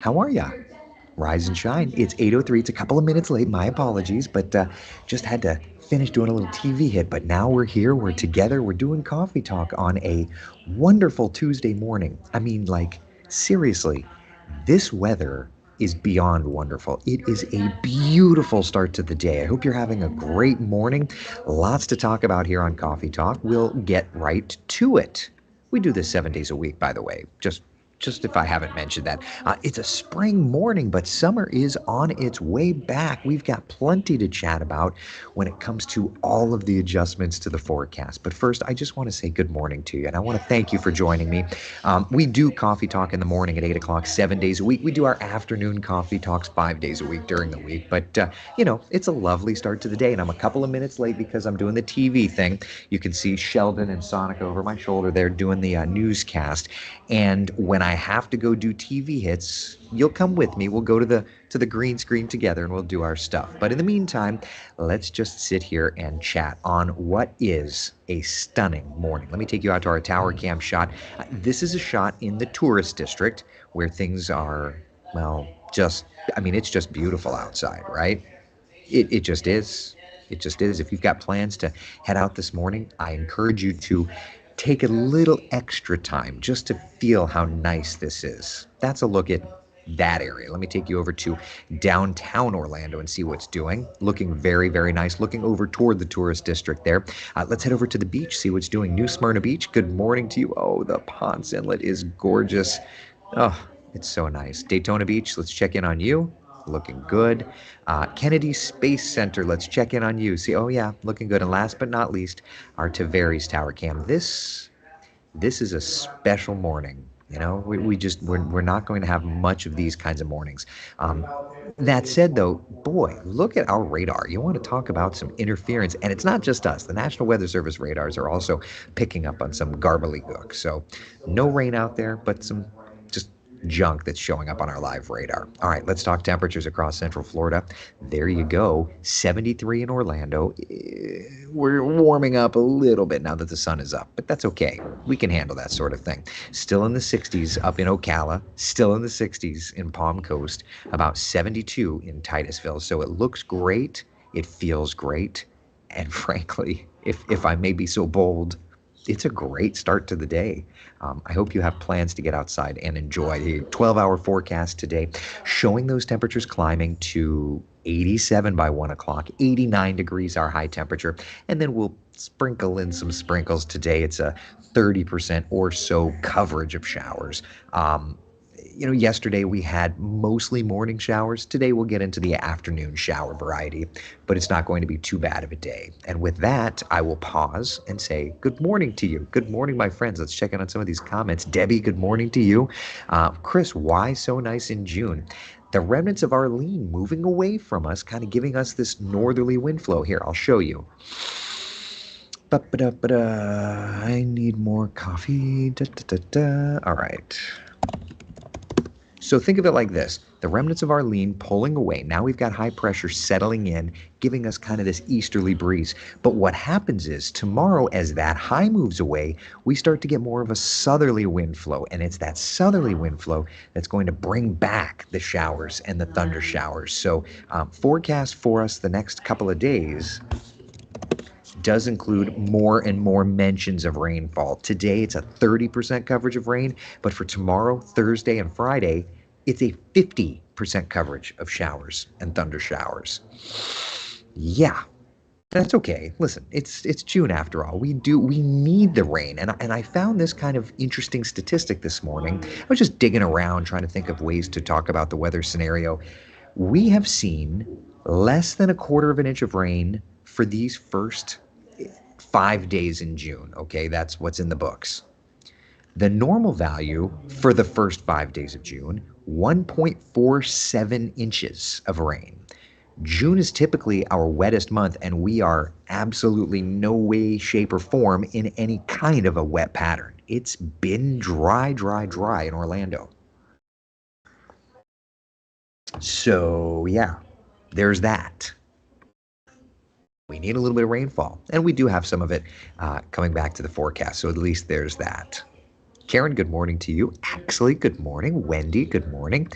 How are ya? Rise and shine. It's 8:03. It's a couple of minutes late. My apologies, but just had to finish doing a little TV hit. But now we're here. We're together. We're doing coffee talk on a wonderful Tuesday morning. I mean, like, seriously, this weather is beyond wonderful. It is a beautiful start to the day. I hope you're having a great morning. Lots to talk about here on Coffee Talk. We'll get right to it. We do this 7 days a week, by the way. Just if I haven't mentioned that. It's a spring morning, but summer is on its way back. We've got plenty to chat about when it comes to all of the adjustments to the forecast. But first, I just want to say good morning to you, and I want to thank you for joining me. We do Coffee Talk in the morning at 8 o'clock, 7 days a week. We do our afternoon Coffee Talks 5 days a week during the week. But, it's a lovely start to the day, and I'm a couple of minutes late because I'm doing the TV thing. You can see Sheldon and Sonic over my shoulder there doing the newscast. And when I have to go do TV hits, you'll come with me. We'll go to the green screen together and we'll do our stuff. But in the meantime, let's just sit here and chat on what is a stunning morning. Let me take you out to our tower cam shot. This is a shot in the tourist district where things are, well, it's just beautiful outside, right? It just is. It just is. If you've got plans to head out this morning, I encourage you to take a little extra time just to feel how nice this is. That's a look at that area. Let me take you over to downtown Orlando and see what's doing. Looking very, very nice. Looking over toward the tourist district there. Let's head over to the beach, see what's doing. New Smyrna Beach, good morning to you. Oh, the Ponce Inlet is gorgeous. Oh, it's so nice. Daytona Beach, let's check in on you. Looking good. Kennedy Space Center, let's check in on you. See, oh yeah, looking good. And last but not least, our Tavares Tower Cam. This is a special morning. We're not going to have much of these kinds of mornings. That said, though, boy, look at our radar. You want to talk about some interference, and it's not just us. The National Weather Service radars are also picking up on some gobbledygook. So, no rain out there, but some just junk that's showing up on our live radar. All right, let's talk temperatures across Central Florida. There you go, 73 in Orlando. We're warming up a little bit now that the sun is up, but that's okay. We can handle that sort of thing. Still in the 60s up in Ocala, still in the 60s in Palm Coast, about 72 in Titusville. So it looks great, it feels great, and frankly, if I may be so bold, it's a great start to the day. I hope you have plans to get outside and enjoy the 12-hour forecast today, showing those temperatures climbing to 87 by 1 o'clock, 89 degrees our high temperature, and then we'll sprinkle in some sprinkles today. It's a 30% or so coverage of showers. Yesterday we had mostly morning showers. Today we'll get into the afternoon shower variety, but it's not going to be too bad of a day. And with that, I will pause and say good morning to you. Good morning, my friends. Let's check in on some of these comments. Debbie, good morning to you. Chris, why so nice in June? The remnants of Arlene moving away from us, kind of giving us this northerly wind flow. Here, I'll show you. I need more coffee. All right. So think of it like this. The remnants of Arlene pulling away. Now we've got high pressure settling in, giving us kind of this easterly breeze. But what happens is tomorrow, as that high moves away, we start to get more of a southerly wind flow. And it's that southerly wind flow that's going to bring back the showers and the thunder showers. So forecast for us the next couple of days does include more and more mentions of rainfall. Today, it's a 30% coverage of rain, but for tomorrow, Thursday, and Friday, it's a 50% coverage of showers and thunder showers. Yeah, that's okay. Listen, it's June after all. We need the rain. And I found this kind of interesting statistic this morning. I was just digging around trying to think of ways to talk about the weather scenario. We have seen less than a quarter of an inch of rain for these first 5 days in June. Okay, that's what's in the books. The normal value for the first 5 days of June, 1.47 inches of rain. June is typically our wettest month, and we are absolutely no way, shape, or form in any kind of a wet pattern. It's been dry in Orlando. So, yeah, there's that. We need a little bit of rainfall, and we do have some of it coming back to the forecast, so at least there's that. Karen, good morning to you. Actually, good morning. Wendy, good morning.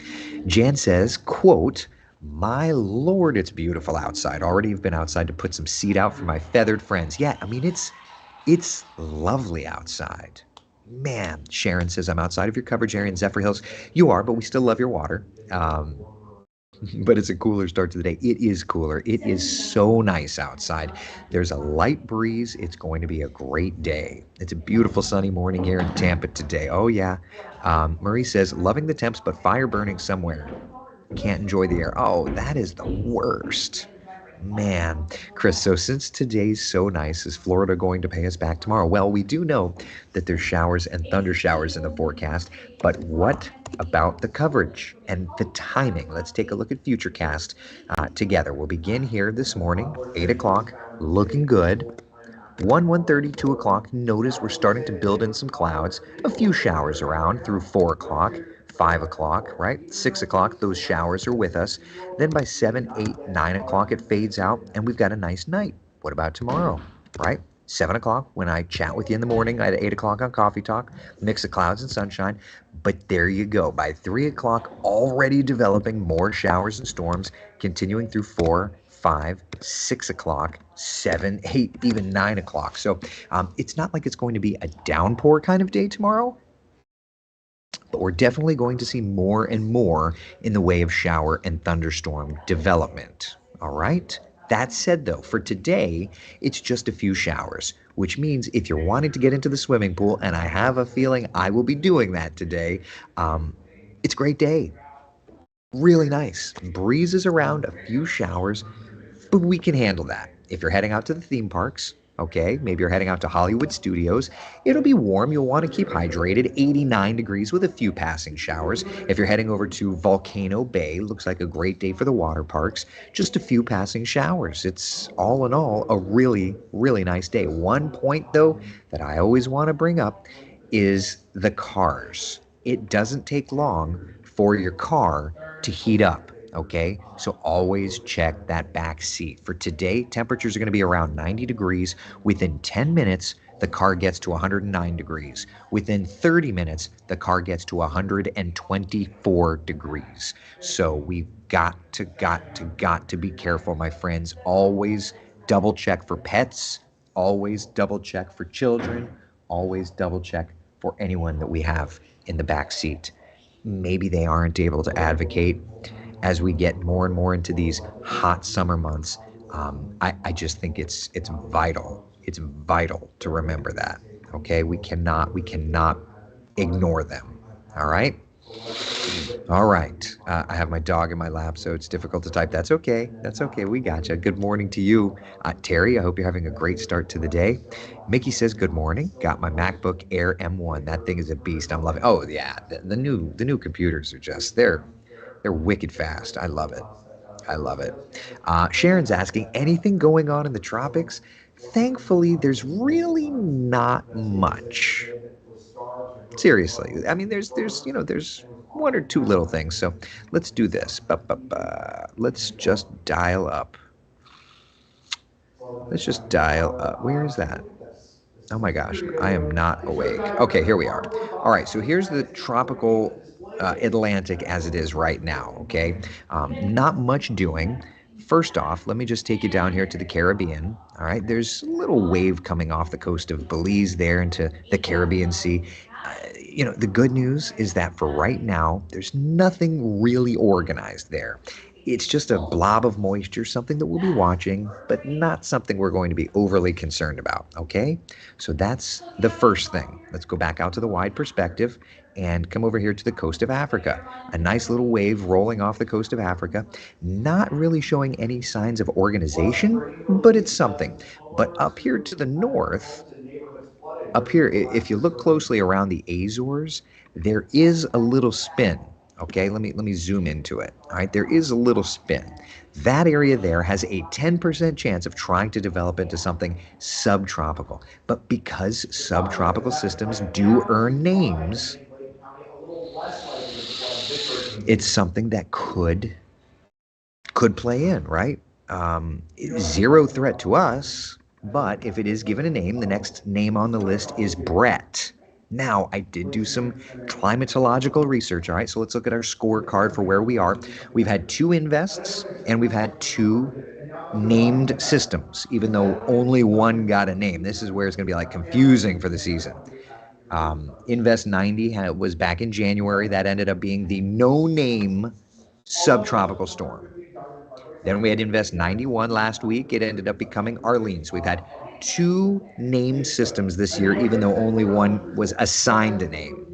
Jan says, quote, my Lord, it's beautiful outside. Already have been outside to put some seed out for my feathered friends. Yeah, I mean, it's lovely outside. Man, Sharon says, I'm outside of your coverage area in Zephyr Hills. You are, but we still love your water. But it's a cooler start to the day. It is cooler. It is so nice outside. There's a light breeze. It's going to be a great day. It's a beautiful sunny morning here in Tampa today. Oh, yeah. Marie says, loving the temps, but fire burning somewhere. Can't enjoy the air. Oh, that is the worst. Man, Chris, so since today's so nice, is Florida going to pay us back tomorrow? Well, we do know that there's showers and thunder showers in the forecast, but what about the coverage and the timing? Let's take a look at Futurecast together. We'll begin here this morning, 8 o'clock, looking good. 1:30, 2 o'clock, notice we're starting to build in some clouds. A few showers around through 4 o'clock, 5 o'clock, right? 6 o'clock, those showers are with us. Then by 7, 8, 9 o'clock, it fades out, and we've got a nice night. What about tomorrow, right? 7 o'clock, when I chat with you in the morning, at 8 o'clock on Coffee Talk, mix of clouds and sunshine. But there you go. By 3 o'clock, already developing more showers and storms, continuing through 4, 5, 6 o'clock, 7, 8, even 9 o'clock. So it's not like it's going to be a downpour kind of day tomorrow, but we're definitely going to see more and more in the way of shower and thunderstorm development. All right? That said, though, for today, it's just a few showers, which means if you're wanting to get into the swimming pool, and I have a feeling I will be doing that today, it's a great day. Really nice. Breezes around, a few showers, but we can handle that. If you're heading out to the theme parks, okay, maybe you're heading out to Hollywood Studios, it'll be warm. You'll want to keep hydrated, 89 degrees with a few passing showers. If you're heading over to Volcano Bay, looks like a great day for the water parks, just a few passing showers. It's all in all a really, really nice day. One point, though, that I always want to bring up is the cars. It doesn't take long for your car to heat up. Okay, so always check that back seat. For today, temperatures are going to be around 90 degrees. Within 10 minutes, the car gets to 109 degrees. Within 30 minutes, the car gets to 124 degrees. So we've got to be careful, my friends. Always double check for pets. Always double check for children. Always double check for anyone that we have in the back seat. Maybe they aren't able to advocate as we get more and more into these hot summer months. I just think it's vital. It's vital to remember that. Okay, we cannot ignore them. All right. All right. I have my dog in my lap, so it's difficult to type. That's okay. That's okay. We gotcha. Good morning to you, Terry. I hope you're having a great start to the day. Mickey says good morning. Got my MacBook Air M1. That thing is a beast. I'm loving. Oh yeah, the new computers are just they're wicked fast. I love it. I love it. Sharon's asking, anything going on in the tropics? Thankfully, there's really not much. Seriously, I mean, there's one or two little things. So let's do this. Let's just dial up. Let's just dial up. Where is that? Oh my gosh, I am not awake. Okay, here we are. All right, so here's the tropical Atlantic as it is right now, okay? Not much doing. First off, let me just take you down here to the Caribbean. All right, there's a little wave coming off the coast of Belize there into the Caribbean Sea. The good news is that for right now, there's nothing really organized there. It's just a blob of moisture, something that we'll be watching, but not something we're going to be overly concerned about, okay? So that's the first thing. Let's go back out to the wide perspective and come over here to the coast of Africa. A nice little wave rolling off the coast of Africa, not really showing any signs of organization, but it's something. But up here to the north, up here, if you look closely around the Azores, there is a little spin. Okay, let me zoom into it. All right, there is a little spin. That area there has a 10% chance of trying to develop into something subtropical. But because subtropical systems do earn names, it's something that could play in, right? Zero threat to us, but if it is given a name, the next name on the list is Brett. Now, I did do some climatological research, all right? So let's look at our scorecard for where we are. We've had 2 invests and we've had 2 named systems, even though only one got a name. This is where it's going to be like confusing for the season. Invest 90 was back in January. That ended up being the no-name subtropical storm. Then we had Invest 91 last week. It ended up becoming Arlene. So we've had 2 named systems this year, even though only one was assigned a name.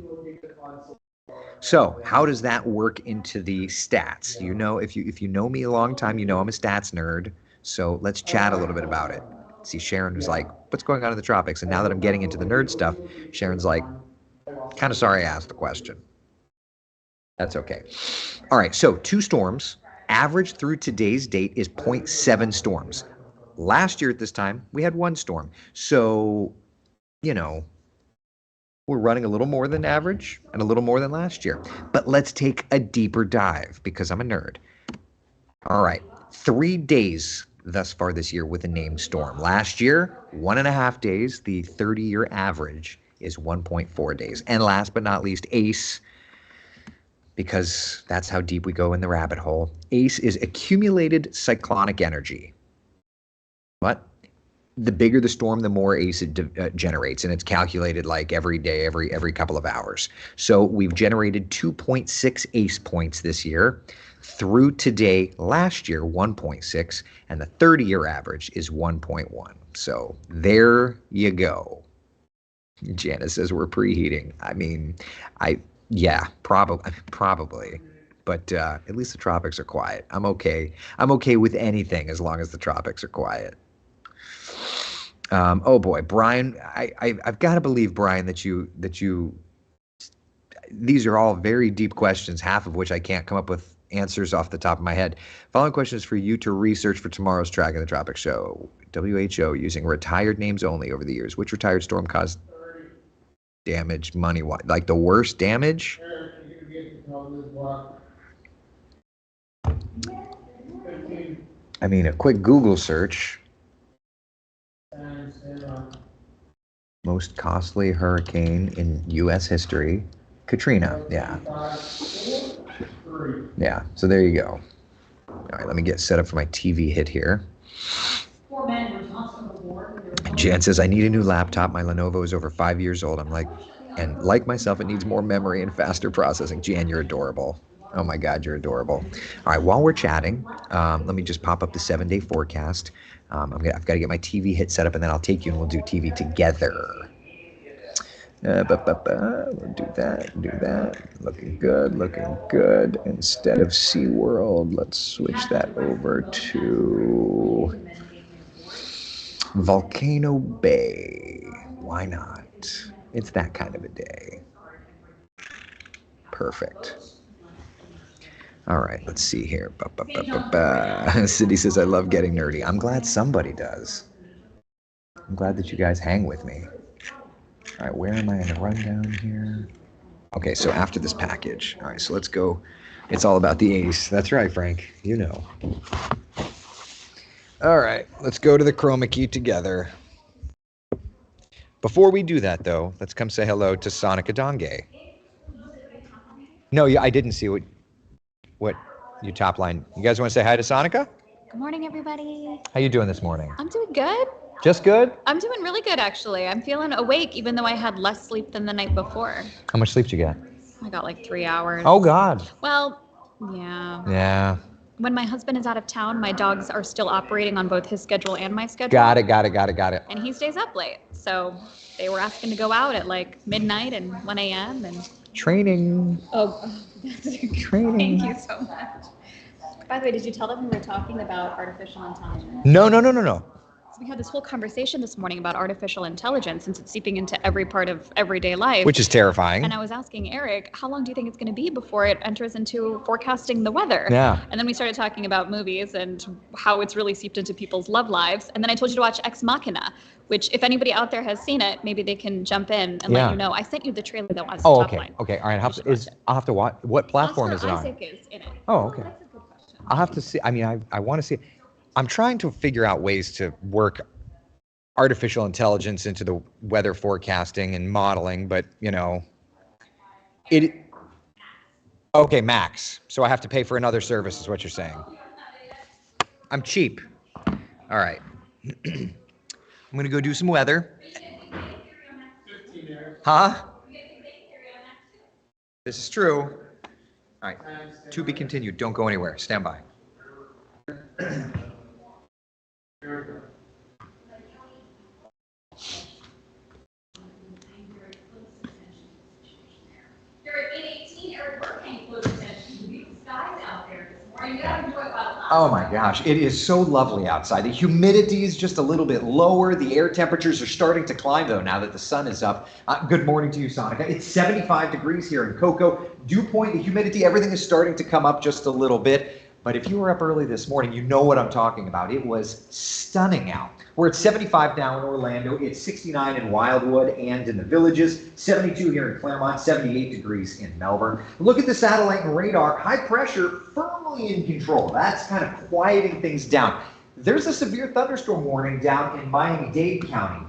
So how does that work into the stats? You know, if you know me a long time, you know I'm a stats nerd. So let's chat a little bit about it. See, Sharon was like, what's going on in the tropics? And now that I'm getting into the nerd stuff, Sharon's like, kind of sorry I asked the question. That's okay. All right, so 2 storms. Average through today's date is 0.7 storms. Last year at this time, we had 1 storm. So, you know, we're running a little more than average and a little more than last year. But let's take a deeper dive because I'm a nerd. All right, 3 days thus far this year with a named storm. Last year, 1.5 days. The 30-year average is 1.4 days. And last but not least, ACE, because that's how deep we go in the rabbit hole. ACE is accumulated cyclonic energy. What? The bigger the storm, the more ACE it generates, and it's calculated like every day, every couple of hours. So we've generated 2.6 ACE points this year. Through today, last year, 1.6, and the 30-year average is 1.1. So there you go. Janice says we're preheating. I mean, yeah, probably. But at least the tropics are quiet. I'm okay. I'm okay with anything as long as the tropics are quiet. Oh boy, Brian, I've got to believe, Brian, that you these are all very deep questions, half of which I can't come up with answers off the top of my head. Following question is for you to research for tomorrow's Track in the Tropics show. WHO using retired names only over the years. Which retired storm caused damage money? Like the worst damage? I mean, a quick Google search. Most costly hurricane in U.S. history. Katrina, yeah. Yeah, so there you go. All right, let me get set up for my TV hit here. Jan says, I need a new laptop. My Lenovo is over 5 years old. I'm like, and like myself, it needs more memory and faster processing. Jan, you're adorable. Oh my God, you're adorable. All right, while we're chatting, let me just pop up the 7-day forecast. I've got to get my TV hit set up, and then I'll take you and we'll do TV together. We'll do that. Looking good. Instead of SeaWorld, let's switch that over to Volcano Bay. Why not? It's that kind of a day. Perfect. All right, let's see here. Cindy says, I love getting nerdy. I'm glad somebody does. I'm glad that you guys hang with me. All right, where am I in the rundown here? Okay, so after this package. All right, so let's go. It's all about the ACE. That's right, Frank. You know. All right, let's go to the chroma key together. Before we do that, though, let's come say hello to Sonic Adonge. No, I didn't see what you top line. You guys want to say hi to Sonica? Good morning, everybody. How you doing this morning? I'm doing good. Just good? I'm doing really good, actually. I'm feeling awake, even though I had less sleep than the night before. How much sleep did you get? I got like 3 hours. Oh, God. Well, yeah. Yeah. When my husband is out of town, my dogs are still operating on both his schedule and my schedule. Got it. And he stays up late. So they were asking to go out at like midnight and 1 a.m. and training. Oh, that's training. Thank you so much. By the way, did you tell them we were talking about artificial intelligence? No. We had this whole conversation this morning about artificial intelligence since it's seeping into every part of everyday life. Which is terrifying. And I was asking Eric, how long do you think it's going to be before it enters into forecasting the weather? Yeah. And then we started talking about movies and how it's really seeped into people's love lives. And then I told you to watch Ex Machina, which if anybody out there has seen it, maybe they can jump in and let you know. I sent you the trailer though as the top line. Okay. All right. I'll have to watch. What platform is it on? Isaac is in it. Oh, okay. That's a good question. I'll have to see. I mean, I want to see it. I'm trying to figure out ways to work artificial intelligence into the weather forecasting and modeling, but okay, max. So I have to pay for another service is what you're saying. I'm cheap. All right. I'm going to go do some weather. Huh? This is true. All right. To be continued. Don't go anywhere. Stand by. Oh my gosh, it is so lovely outside. The humidity is just a little bit lower. The air temperatures are starting to climb though now that the sun is up. Good morning to you, Sonica. It's 75 degrees here in Cocoa. Dew point, the humidity, everything is starting to come up just a little bit. But if you were up early this morning, you know what I'm talking about. It was stunning out. We're at 75 now in Orlando. It's 69 in Wildwood and in the Villages. 72 here in Claremont. 78 degrees in Melbourne. Look at the satellite and radar. High pressure firmly in control. That's kind of quieting things down. There's a severe thunderstorm warning down in Miami-Dade County.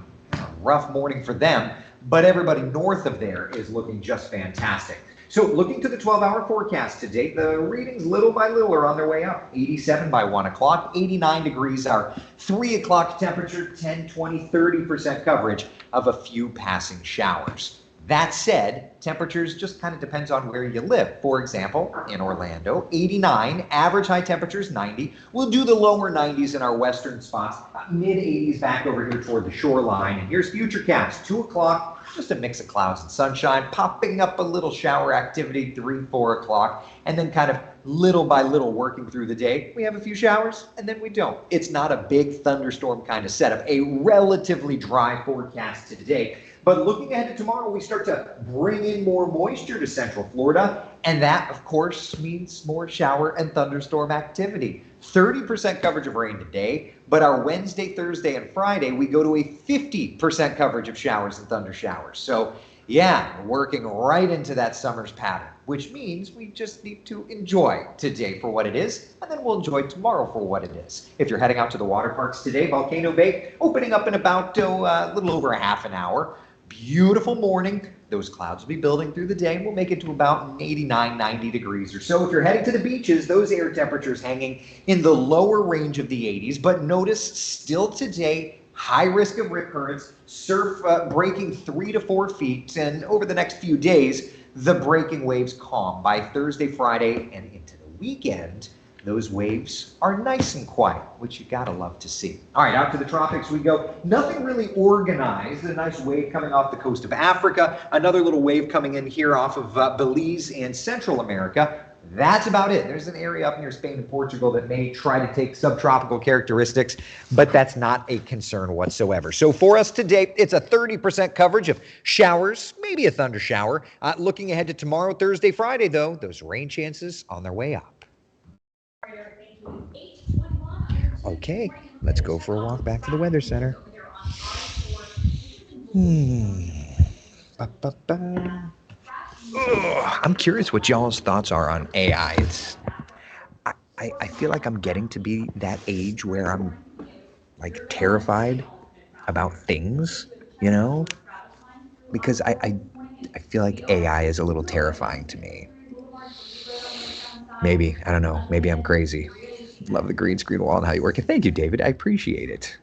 Rough morning for them, but everybody north of there is looking just fantastic. So looking to the 12-hour forecast today, the readings little by little are on their way up. 87 by 1 o'clock, 89 degrees our 3 o'clock temperature, 10, 20, 30% coverage of a few passing showers. That said, temperatures just kind of depends on where you live. For example, in Orlando, 89, average high temperatures 90. We'll do the lower 90s in our western spots, mid 80s back over here toward the shoreline. And here's Futurecast, 2 o'clock. Just a mix of clouds and sunshine, popping up a little shower activity, 3, 4 o'clock, and then kind of little by little working through the day. We have a few showers, and then we don't. It's not a big thunderstorm kind of setup, a relatively dry forecast today. But looking ahead to tomorrow, we start to bring in more moisture to Central Florida, and that, of course, means more shower and thunderstorm activity. 30% coverage of rain today, but our Wednesday, Thursday, and Friday, we go to a 50% coverage of showers and thunder showers. So, yeah, working right into that summer's pattern, which means we just need to enjoy today for what it is, and then we'll enjoy tomorrow for what it is. If you're heading out to the water parks today, Volcano Bay opening up in about a little over a half an hour. Beautiful morning. Those clouds will be building through the day and we'll make it to about 89, 90 degrees or so. If you're heading to the beaches, those air temperatures hanging in the lower range of the 80s, but notice still today, high risk of rip currents, surf breaking 3 to 4 feet, and over the next few days, the breaking waves calm. By Thursday, Friday, and into the weekend, those waves are nice and quiet, which you gotta love to see. All right, out to the tropics we go. Nothing really organized. A nice wave coming off the coast of Africa. Another little wave coming in here off of Belize and Central America. That's about it. There's an area up near Spain and Portugal that may try to take subtropical characteristics, but that's not a concern whatsoever. So for us today, it's a 30% coverage of showers, maybe a thunder shower. Looking ahead to tomorrow, Thursday, Friday, though, those rain chances on their way up. Okay, let's go for a walk back to the weather center. I'm curious what y'all's thoughts are on AI. I feel like I'm getting to be that age where I'm like terrified about things, because I feel like AI is a little terrifying to me. Maybe, I don't know, maybe I'm crazy. Love the green screen wall and how you work it. Thank you, David. I appreciate it.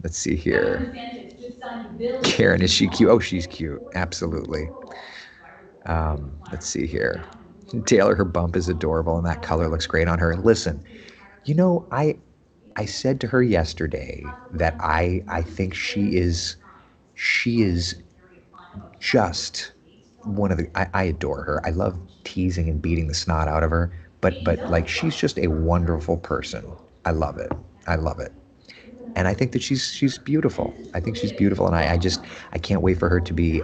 Let's see here. Karen, is she cute? Oh, she's cute. Absolutely. Let's see here. Taylor, her bump is adorable and that color looks great on her. Listen, I said to her yesterday that I think she is just one of the, I adore her. I love teasing and beating the snot out of her, but like she's just a wonderful person. I love it. And I think that she's beautiful. I think she's beautiful, and I can't wait for her to be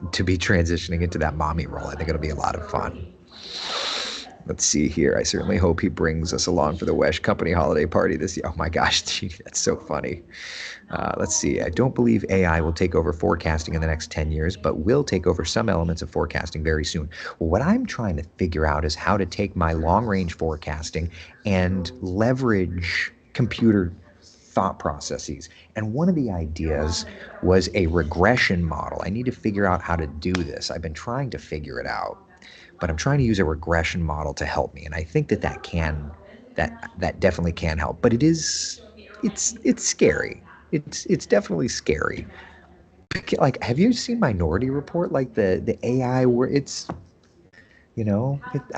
transitioning into that mommy role. I think it'll be a lot of fun. Let's see here. I certainly hope he brings us along for the Wesh Company holiday party this year. Oh my gosh, gee, that's so funny. Let's see. I don't believe AI will take over forecasting in the next 10 years, but will take over some elements of forecasting very soon. Well, what I'm trying to figure out is how to take my long-range forecasting and leverage computer thought processes. And one of the ideas was a regression model. I need to figure out how to do this. I've been trying to figure it out, but I'm trying to use a regression model to help me. And I think that definitely can help. But it's scary. It's definitely scary. Like, have you seen Minority Report? Like the AI where I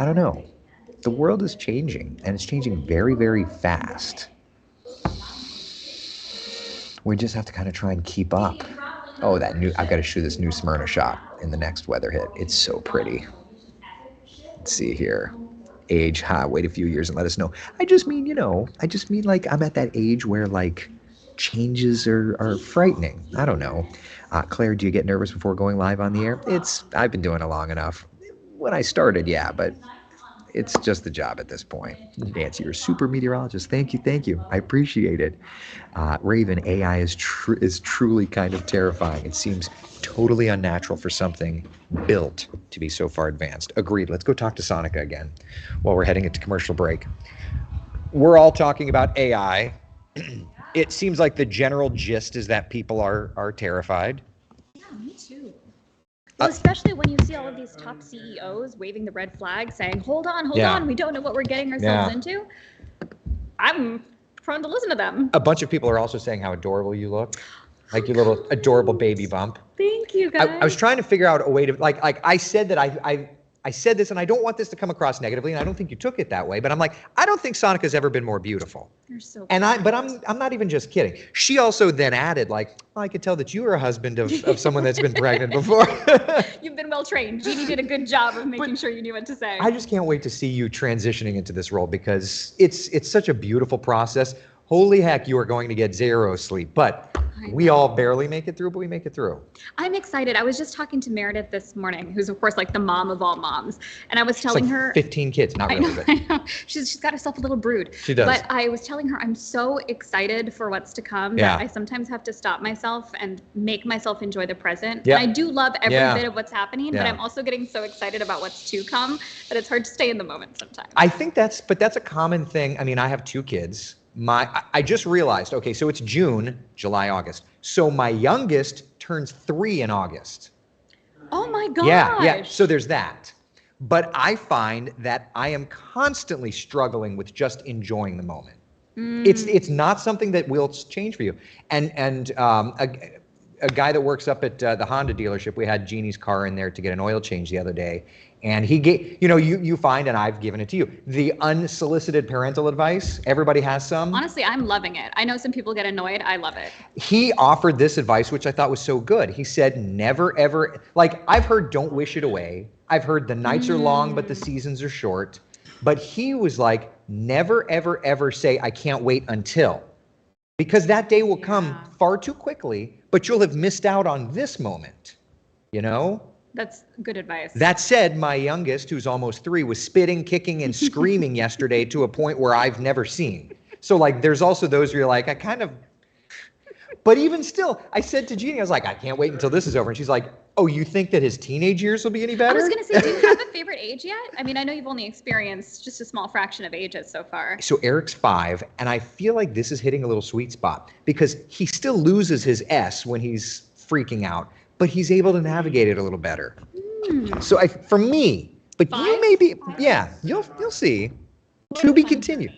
don't know. The world is changing, and it's changing very, very fast. We just have to kind of try and keep up. Oh, I've got to shoot this new Smyrna shot in the next weather hit. It's so pretty. Let's see here. Age, wait a few years and let us know. I just mean, like I'm at that age where like changes are frightening. I don't know. Claire, do you get nervous before going live on the air? I've been doing it long enough. When I started, yeah, but it's just the job at this point. Nancy, you're a super meteorologist. Thank you. I appreciate it. Raven, AI is truly kind of terrifying. It seems totally unnatural for something built to be so far advanced. Agreed. Let's go talk to Sonica again while we're heading into commercial break. We're all talking about AI. It seems like the general gist is that people are terrified. Yeah, me too. Well, especially when you see all of these top CEOs waving the red flag saying, hold on, we don't know what we're getting ourselves into. I'm prone to listen to them. A bunch of people are also saying how adorable you look. Like your little adorable baby bump. Thank you, guys. I was trying to figure out a way to, like I said that I said this, and I don't want this to come across negatively, and I don't think you took it that way, but I'm like, I don't think Sonica's ever been more beautiful. You're so but I'm not even just kidding. She also then added, like, well, I could tell that you are a husband of someone that's been pregnant before. You've been well trained. Jeannie did a good job of making sure you knew what to say. I just can't wait to see you transitioning into this role, because it's such a beautiful process. Holy heck, you are going to get zero sleep, but we all barely make it through, but we make it through. I'm excited. I was just talking to Meredith this morning, who's of course like the mom of all moms, and I was telling her 15 kids, not really, I know. She's got herself a little brood. She does. But I was telling her I'm so excited for what's to come that I sometimes have to stop myself and make myself enjoy the present. And I do love every bit of what's happening, but I'm also getting so excited about what's to come that it's hard to stay in the moment sometimes. I think that's a common thing. I mean, I have 2 kids. I just realized, okay, so it's June, July, August. So my youngest turns 3 in August. Oh my gosh. Yeah. So there's that. But I find that I am constantly struggling with just enjoying the moment. It's not something that will change for you. And a guy that works up at the Honda dealership, we had Jeannie's car in there to get an oil change the other day. And he gave, you find, and I've given it to you, the unsolicited parental advice. Everybody has some. Honestly, I'm loving it. I know some people get annoyed. I love it. He offered this advice, which I thought was so good. He said, never, ever, like I've heard, don't wish it away. I've heard the nights are long, but the seasons are short. But he was like, never, ever, ever say, I can't wait until. Because that day will come far too quickly, but you'll have missed out on this moment, That's good advice. That said, my youngest, who's almost 3, was spitting, kicking, and screaming yesterday to a point where I've never seen. So, like, there's also those where you're like, but even still, I said to Jeannie, I was like, I can't wait until this is over. And she's like, oh, you think that his teenage years will be any better? I was going to say, do you have a favorite age yet? I mean, I know you've only experienced just a small fraction of ages so far. So Eric's 5, and I feel like this is hitting a little sweet spot because he still loses his S when he's freaking out, but he's able to navigate it a little better. So for me, but 5? You may be, you'll see. To be continued.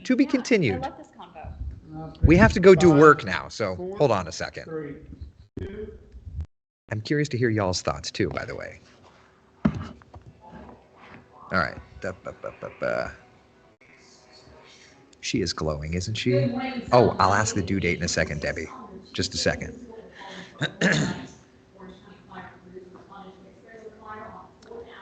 I love this combo. We have to go do work now, so hold on a second. I'm curious to hear y'all's thoughts too, by the way. All right. She is glowing, isn't she? Oh, I'll ask the due date in a second, Debbie. Just a second.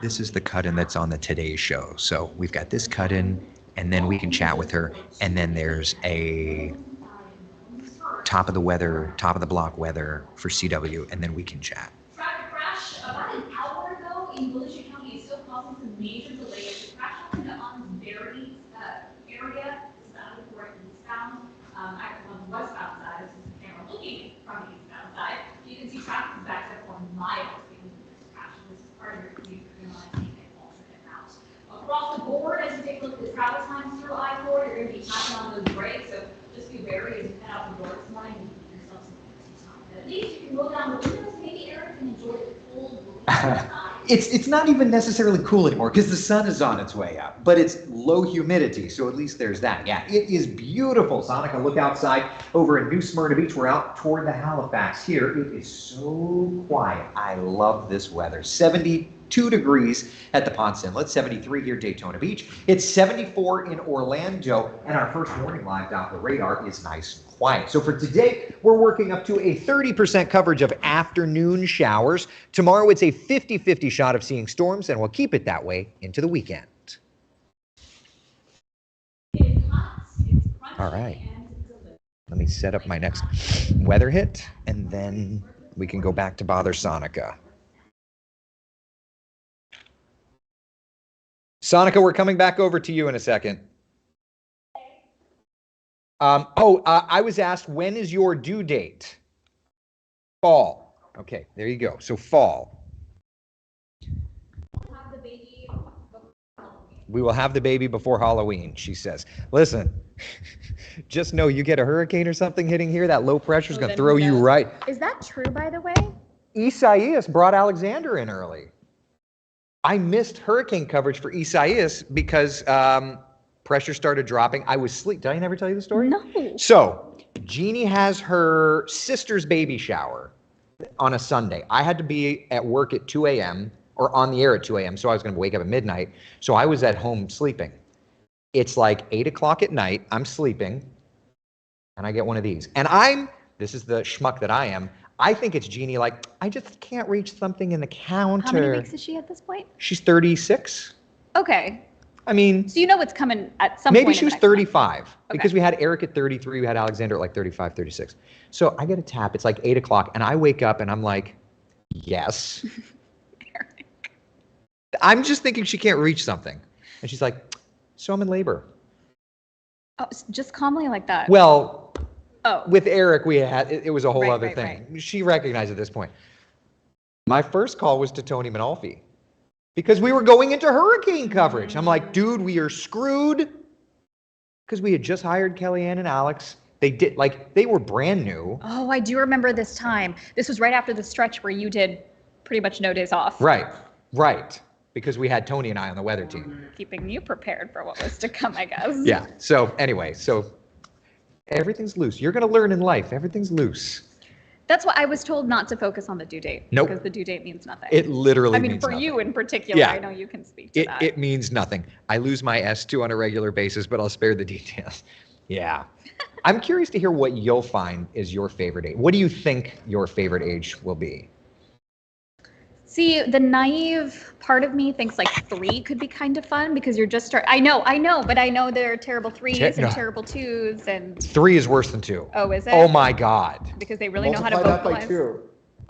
This is the cut-in that's on the Today Show. So we've got this cut-in, and then we can chat with her, and then there's a top of the block weather for CW, and then we can chat. Traffic crash about an hour ago in Volusia County is still causing some major delays. The crash happened on Berry area. It's about the right eastbound. Actually on the westbound side, this is the camera looking from the eastbound side. You can see traffic is backed up for miles because of this crash. This is part of your commute if you're not taking an alternate route. Across the board, as you take a look at the travel times through I-4, you're going to be tapping on those brakes. So just be wary as you head out the door this morning and give yourself some time. At least you can roll down the windows. Maybe Eric can enjoy the cold. It's not even necessarily cool anymore because the sun is on its way up, but it's low humidity, so at least there's that. Yeah, it is beautiful. Sonica, look outside over in New Smyrna Beach. We're out toward the Halifax here. It is so quiet. I love this weather. 72 degrees at the Ponce Inlet, 73 here Daytona Beach. It's 74 in Orlando, and our first warning live Doppler radar is nice and quiet. So for today, we're working up to a 30% coverage of afternoon showers. Tomorrow, it's a 50-50 shot of seeing storms, and we'll keep it that way into the weekend. All right. Let me set up my next weather hit, and then we can go back to bother Sonica. Sonica, we're coming back over to you in a second. I was asked, when is your due date? Fall. Okay, there you go. So fall. We will have the baby before Halloween, she says. Listen, just know you get a hurricane or something hitting here, that low pressure is going to throw you right. Is that true, by the way? Isaias brought Alexander in early. I missed hurricane coverage for Isaias because pressure started dropping. I was asleep. Did I never tell you the story? No. So Jeannie has her sister's baby shower on a Sunday. I had to be at work at 2 a.m. or on the air at 2 a.m. So I was going to wake up at midnight. So I was at home sleeping. It's like 8 o'clock at night. I'm sleeping and I get one of these. And this is the schmuck that I am. I think it's Jeannie, like, I just can't reach something in the counter. How many weeks is she at this point? She's 36. Okay. I mean, so you know it's coming at some point. Maybe she was 35 okay. Because we had Eric at 33. We had Alexander at like 35, 36. So I get a tap. It's like 8 o'clock and I wake up and I'm like, yes. I'm just thinking she can't reach something. And she's like, so I'm in labor. Oh, just calmly like that. Well, with Eric, it was a whole other thing. Right. She recognized at this point. My first call was to Tony Manolfi because we were going into hurricane coverage. I'm like, dude, we are screwed because we had just hired Kellyanne and Alex. They were brand new. Oh, I do remember this time. This was right after the stretch where you did pretty much no days off. Right. Because we had Tony and I on the weather team. Keeping you prepared for what was to come, I guess. Yeah. So anyway, everything's loose. You're going to learn in life. Everything's loose. That's why I was told not to focus on the due date. Nope. Because the due date means nothing. It literally means nothing. I mean, for you in particular, yeah. I know you can speak to that. It means nothing. I lose my S2 on a regular basis, but I'll spare the details. Yeah. I'm curious to hear what you'll find is your favorite age. What do you think your favorite age will be? See, the naive part of me thinks like 3 could be kind of fun because you're just I know, but I know there are terrible 3s and terrible 2s and 3 is worse than 2. Oh, is it? Oh my God. Because they really know how to vocalize. That by 2.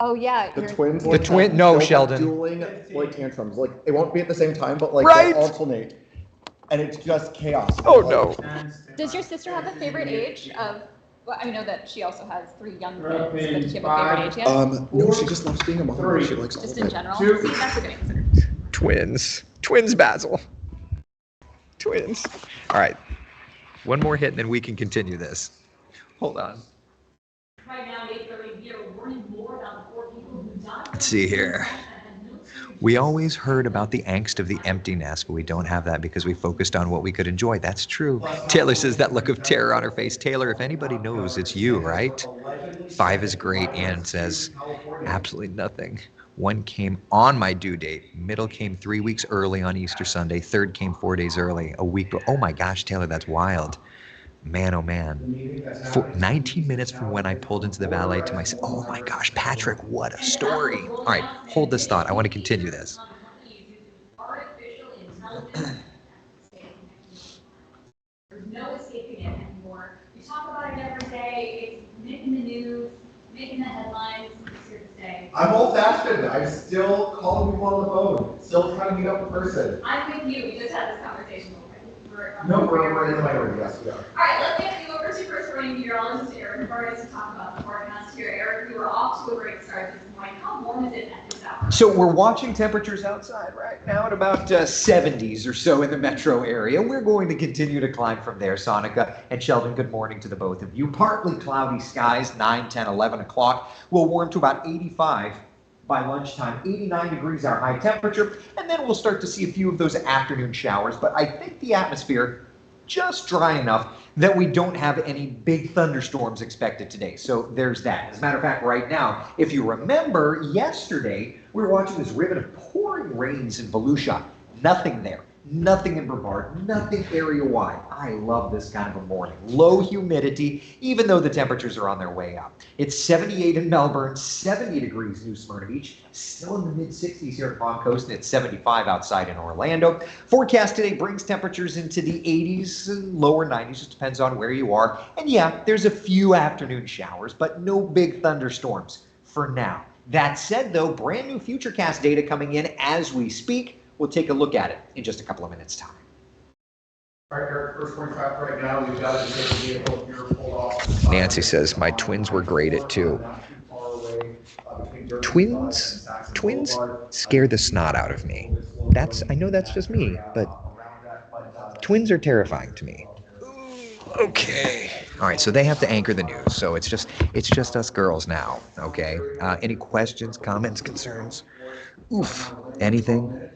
Oh yeah. The twins. No, Sheldon. Dueling like tantrums. Like it won't be at the same time, but like they'll alternate, and it's just chaos. Oh no. Does your sister have a favorite age of? Well, I know that she also has 3 young kids, but does she have a favorite age yet? No, she just loves being a mom. She likes just in general. See, that's a good answer. Twins, Basil. Twins. All right. One more hit, and then we can continue this. Hold on. Right now, 8:30, we are learning more about the 4 people who died. Let's see here. We always heard about the angst of the empty nest, but we don't have that because we focused on what we could enjoy. That's true. Taylor says that look of terror on her face. Taylor, if anybody knows, it's you, right? 5 is great. Ann says, absolutely nothing. 1 came on my due date. Middle came 3 weeks early on Easter Sunday. 3rd came 4 days early. A week. Oh my gosh, Taylor, that's wild. Man, oh man. 19 minutes from when I pulled into the valet to myself. Oh my gosh, Patrick, what a story. All right, hold this thought. I want to continue this. There's no escaping it anymore. We talk about it every day. It's making the news, making the headlines. It's here to stay. I'm old-fashioned. I'm still calling people on the phone. Still trying to meet up in person. I'm with you. We just had this conversation. We're in the minority, yes, we are. All right, let's get you over to first running meteorologist Eric Vargas to talk about the forecast here. Eric, we were off to a great start this morning. How warm is it at this So we're watching temperatures outside right now at about 70s or so in the metro area. We're going to continue to climb from there. Sonica and Sheldon, good morning to the both of you. Partly cloudy skies, 9, 10, 11 o'clock. We'll warm to about 85 by lunchtime. 89 degrees our high temperature. And then we'll start to see a few of those afternoon showers. But I think the atmosphere just dry enough that we don't have any big thunderstorms expected today. So there's that. As a matter of fact, right now, if you remember, yesterday, we were watching this ribbon of pouring rains in Volusia. Nothing there. Nothing in Brevard. Nothing area-wide. I love this kind of a morning. Low humidity, even though the temperatures are on their way up. It's 78 in Melbourne, 70 degrees New Smyrna Beach, still in the mid-60s here at Palm Coast, and it's 75 outside in Orlando. Forecast today brings temperatures into the 80s and lower 90s, just depends on where you are. And yeah, there's a few afternoon showers, but no big thunderstorms for now. That said, though, brand new Futurecast data coming in as we speak. We'll take a look at it in just a couple of minutes' time. All right, Eric, first point traffic right now, we've got a vehicle here pulled off. Nancy says, my twins were great at 2. Twins scare the snot out of me. I know that's just me, but twins are terrifying to me. Okay. All right, so they have to anchor the news. So it's just us girls now, okay? Any questions, comments, concerns? Oof. Anything?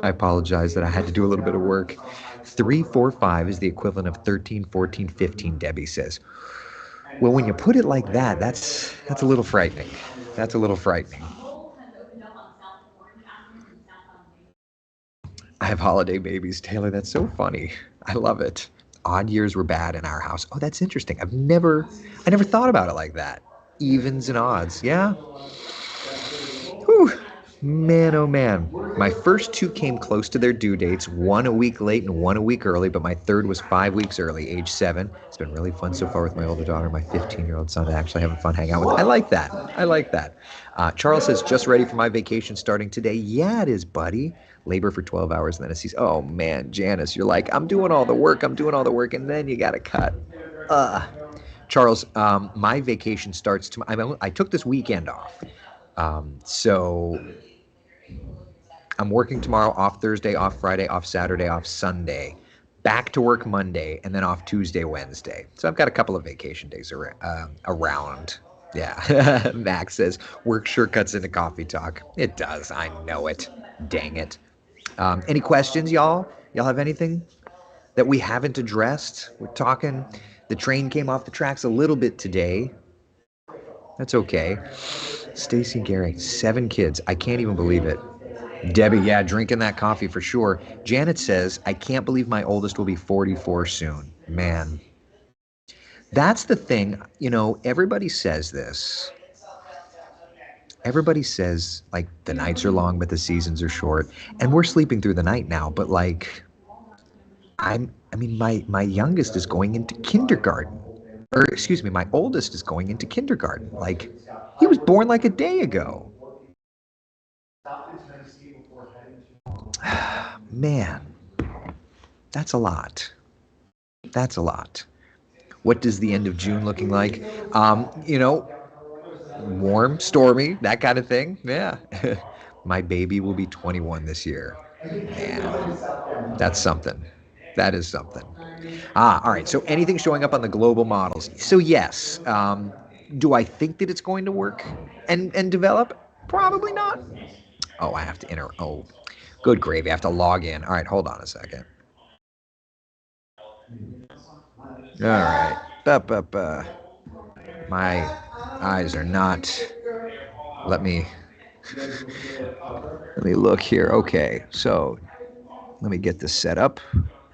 I apologize that I had to do a little bit of work. 3, 4, 5 is the equivalent of 13, 14, 15, Debbie says. Well, when you put it like that, that's a little frightening. That's a little frightening. I have holiday babies, Taylor. That's so funny. I love it. Odd years were bad in our house. Oh, that's interesting. I never thought about it like that. Evens and odds, yeah? Whew. Man, oh man. My first 2 came close to their due dates, 1 a week late and 1 a week early, but my third was 5 weeks early, age 7. It's been really fun so far with my older daughter, my 15-year-old son, actually having fun hanging out with. I like that. Charles says, just ready for my vacation starting today. Yeah, it is, buddy. Labor for 12 hours, and then it sees, oh man, Janice, you're like, I'm doing all the work, and then you gotta cut. Charles, my vacation starts tomorrow. I took this weekend off. So I'm working tomorrow, off Thursday, off Friday, off Saturday, off Sunday, back to work Monday, and then off Tuesday, Wednesday. So I've got a couple of vacation days around. Yeah. Max says, work sure cuts into coffee talk. It does. I know it. Dang it. Any questions, y'all? Y'all have anything that we haven't addressed? We're talking, the train came off the tracks a little bit today. That's okay. Stacy Gary, 7 kids. I can't even believe it. Debbie, yeah, drinking that coffee for sure. Janet says, I can't believe my oldest will be 44 soon. Man, that's the thing. You know, everybody says this. Everybody says, like, the nights are long, but the seasons are short. And we're sleeping through the night now, but, like, my youngest is going into kindergarten. Or, excuse me, my oldest is going into kindergarten. Like, he was born like a day ago. Man, that's a lot. That's a lot. What does the end of June looking like? Warm, stormy, that kind of thing. Yeah. My baby will be 21 this year. Man, that's something. That is something. All right. So anything showing up on the global models. So yes. Do I think that it's going to work and develop? Probably not. Oh, I have to enter. Oh, good gravy. I have to log in. All right. Hold on a second. All right. My eyes are not. Let me look here. Okay. So let me get this set up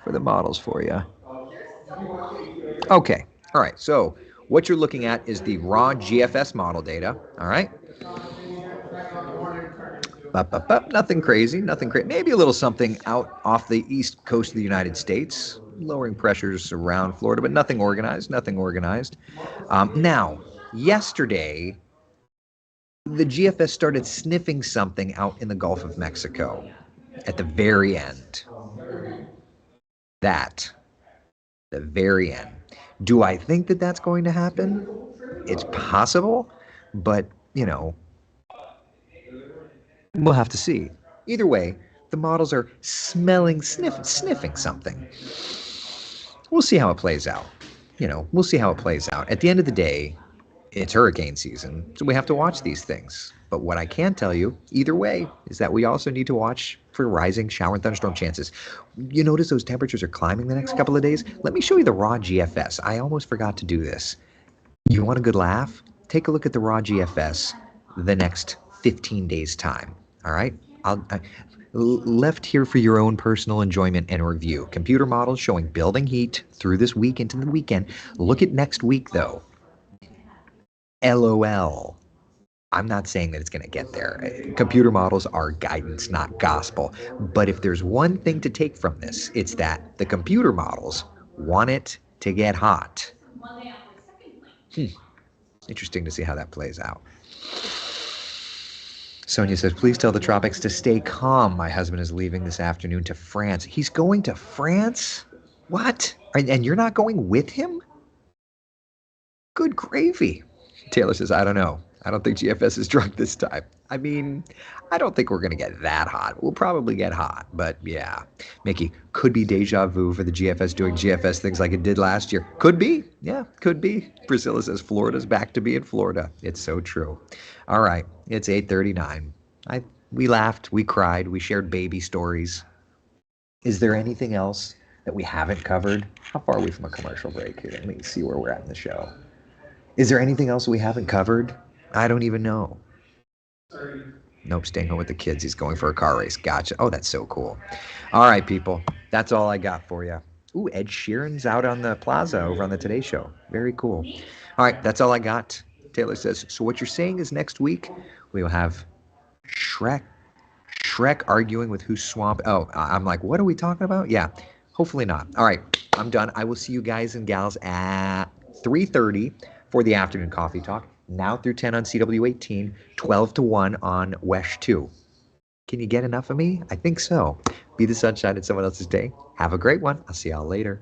for the models for you. Okay. All right. So what you're looking at is the raw GFS model data. All right. Nothing crazy. Maybe a little something out off the east coast of the United States. Lowering pressures around Florida, but nothing organized. Now, yesterday, the GFS started sniffing something out in the Gulf of Mexico at the very end. The very end. Do I think that that's going to happen? It's possible, but, We'll have to see. Either way, the models are sniffing something. We'll see how it plays out. We'll see how it plays out. At the end of the day, it's hurricane season, so we have to watch these things. But what I can tell you, either way, is that we also need to watch for rising shower and thunderstorm chances. You notice those temperatures are climbing the next couple of days? Let me show you the raw GFS. I almost forgot to do this. You want a good laugh? Take a look at the raw GFS the next 15 days' time. All right? Left here for your own personal enjoyment and review. Computer models showing building heat through this week into the weekend. Look at next week, though. LOL. I'm not saying that it's going to get there. Computer models are guidance, not gospel. But if there's one thing to take from this, it's that the computer models want it to get hot. Interesting to see how that plays out. Sonia says, please tell the tropics to stay calm. My husband is leaving this afternoon to France. He's going to France? What? And you're not going with him? Good gravy. Taylor says, I don't know. I don't think GFS is drunk this time. I mean, I don't think we're going to get that hot. We'll probably get hot, but yeah. Mickey, could be deja vu for the GFS doing GFS things like it did last year. Could be. Yeah, could be. Priscilla says, Florida's back to being Florida. It's so true. All right, it's 8:39. We laughed, we cried, we shared baby stories. Is there anything else that we haven't covered? How far are we from a commercial break here? Let me see where we're at in the show. Is there anything else we haven't covered? I don't even know. Nope, staying home with the kids. He's going for a car race. Gotcha. Oh, that's so cool. All right, people. That's all I got for you. Ooh, Ed Sheeran's out on the plaza over on the Today Show. Very cool. All right, that's all I got. Taylor says, so what you're saying is next week we will have Shrek arguing with who's swamp. Oh, I'm like, what are we talking about? Yeah, hopefully not. All right, I'm done. I will see you guys and gals at 3:30 for the afternoon coffee talk. Now through 10 on CW18, 12 to 1 on WESH 2. Can you get enough of me? I think so. Be the sunshine in someone else's day. Have a great one. I'll see y'all later.